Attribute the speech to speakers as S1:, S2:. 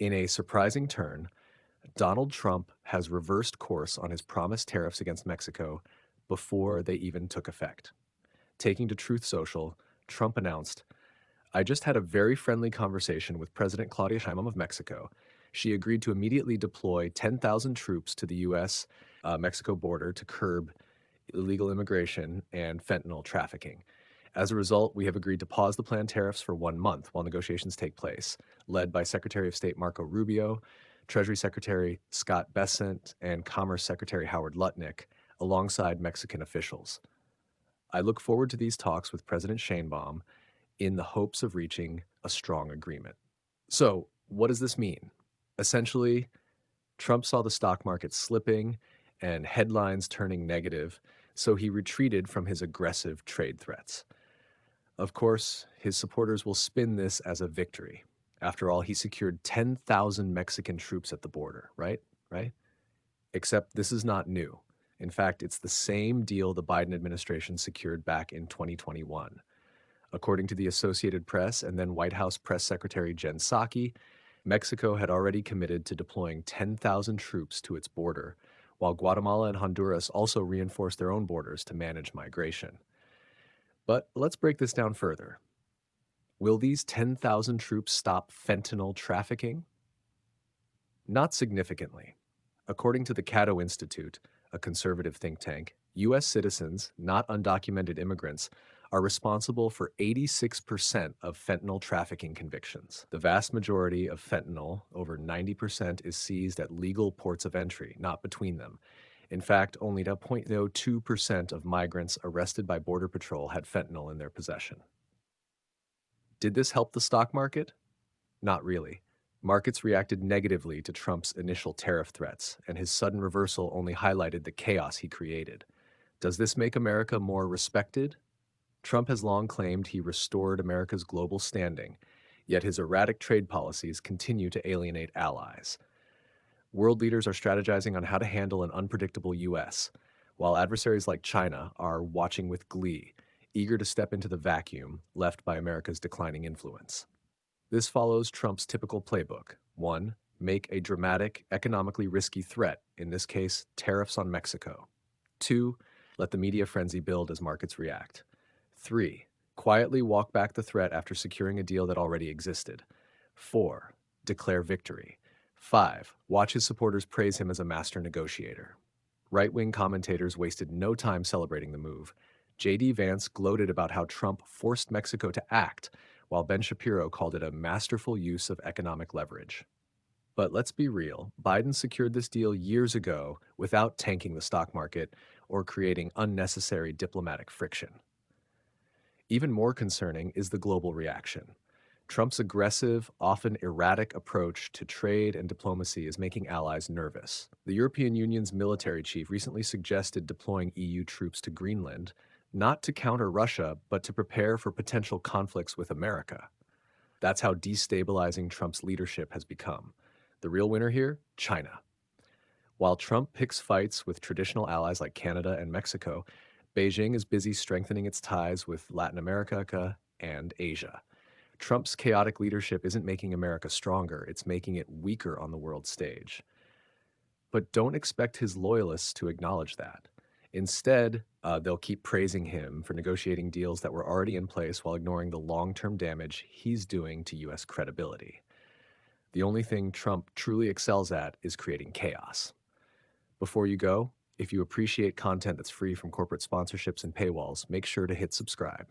S1: In a surprising turn, Donald Trump has reversed course on his promised tariffs against Mexico before they even took effect. Taking to Truth Social, Trump announced, I just had a very friendly conversation with President Claudia Sheinbaum of Mexico. She agreed to immediately deploy 10,000 troops to the U.S. Mexico border to curb illegal immigration and fentanyl trafficking. As a result, we have agreed to pause the planned tariffs for 1 month while negotiations take place, led by Secretary of State Marco Rubio, Treasury Secretary Scott Bessent, and Commerce Secretary Howard Lutnick, alongside Mexican officials. I look forward to these talks with President Sheinbaum in the hopes of reaching a strong agreement. So, what does this mean? Essentially, Trump saw the stock market slipping and headlines turning negative, so he retreated from his aggressive trade threats. Of course, his supporters will spin this as a victory. After all, he secured 10,000 Mexican troops at the border, right? Right? Except this is not new. In fact, it's the same deal the Biden administration secured back in 2021. According to the Associated Press and then White House Press Secretary Jen Psaki, Mexico had already committed to deploying 10,000 troops to its border, while Guatemala and Honduras also reinforced their own borders to manage migration. But let's break this down further. Will these 10,000 troops stop fentanyl trafficking? Not significantly. According to the Cato Institute, a conservative think tank, U.S. citizens, not undocumented immigrants, are responsible for 86% of fentanyl trafficking convictions. The vast majority of fentanyl, over 90%, is seized at legal ports of entry, not between them. In fact, only 0.02% of migrants arrested by Border Patrol had fentanyl in their possession. Did this help the stock market? Not really. Markets reacted negatively to Trump's initial tariff threats, and his sudden reversal only highlighted the chaos he created. Does this make America more respected? Trump has long claimed he restored America's global standing, yet his erratic trade policies continue to alienate allies. World leaders are strategizing on how to handle an unpredictable U.S., while adversaries like China are watching with glee, eager to step into the vacuum left by America's declining influence. This follows Trump's typical playbook. 1. Make a dramatic, economically risky threat, in this case, tariffs on Mexico. 2. Let the media frenzy build as markets react. 3. Quietly walk back the threat after securing a deal that already existed. 4. Declare victory. 5. Watch his supporters praise him as a master negotiator. Right-wing commentators wasted no time celebrating the move. J.D. Vance gloated about how Trump forced Mexico to act, while Ben Shapiro called it a masterful use of economic leverage. But let's be real, Biden secured this deal years ago without tanking the stock market or creating unnecessary diplomatic friction. Even more concerning is the global reaction. Trump's aggressive, often erratic approach to trade and diplomacy is making allies nervous. The European Union's military chief recently suggested deploying EU troops to Greenland, not to counter Russia, but to prepare for potential conflicts with America. That's how destabilizing Trump's leadership has become. The real winner here? China. While Trump picks fights with traditional allies like Canada and Mexico, Beijing is busy strengthening its ties with Latin America and Asia. Trump's chaotic leadership isn't making America stronger, it's making it weaker on the world stage. But don't expect his loyalists to acknowledge that. Instead, they'll keep praising him for negotiating deals that were already in place while ignoring the long-term damage he's doing to U.S. credibility. The only thing Trump truly excels at is creating chaos. Before you go, if you appreciate content that's free from corporate sponsorships and paywalls, make sure to hit subscribe.